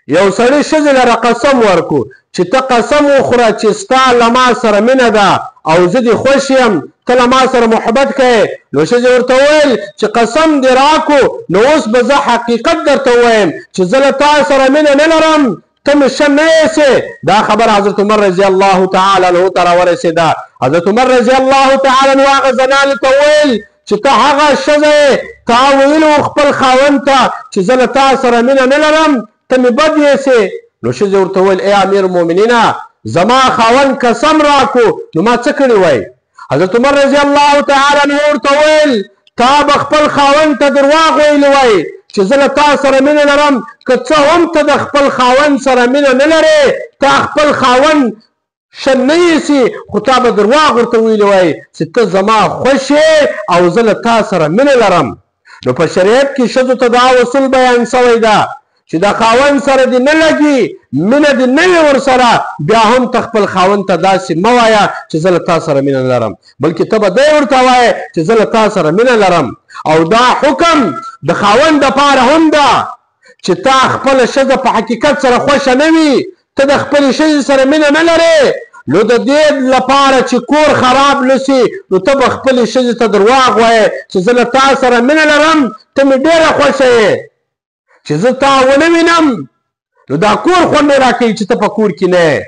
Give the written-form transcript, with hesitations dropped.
یو سړی ښځې لره قسم ورکو چې ته قسم وخوره چې ستا له ما سره مینه ده او زه دې خوښ یم ته له ما سره محبت کوې نو ښځې ورته وویل چې قسم دې راکو نو اوس به زه حقیقت درته ووایم چې زه له تا سره مینه نه لرم ته مې ښه نه ایسې دا خبره حضرت عمر رضی الله تعالی عنه ته راورسېده حضرت عمر رضی الله تعالی عنه هغه زنانې ته وویل چې ته هغه ښځه یې تا ویلي و خپل خاوند ته چې زه له تا سره مینه نه لرم ته مې بد ایسې نو ښځې ورته وویل ای امیر المؤمنینه زما خاوند قسم راکو نو ما څه کړي وای حضرت عمر رضی الله تعالی عنه ورته وویل تا به خپل خاوند ته درواغ ویلي وای چې زه له تا سره مینه لرم که څه هم ته د خپل خاوند سره مینه نه لرې تا خپل خاوند ښه نه ایسي خو تا به درواغ ورته ویلي وای چې ته زما خوښ یې او زه له تا سره مینه لرم نو په شریعت کې ښځو ته دا اصول بیان شوی ده چې د خاوند سره دې نه لګي مینه دې نه وي ورسره بیا هم ته خپل خاوند ته داسې مه وایه چې زه له تا سره مینه لرم بلکې ته به دی ورته وایې چې زه له تا سره مینه لرم او دا حکم د خاوند دپاره هم ده چې تا خپله ښځه په حقیقت سره خوښه نه وي ته د خپلې ښځې سره مینه نه لرې نو د دې لپاره چې کور خراب نشي نو ته به خپلې ښځې ته درواغ وایې چې زه له تا سره مینه لرم ته مې ډېره خوښه یې چې زه تا ونه وینم نو دا کور خوند نه راکوي چې ته په کور کې نه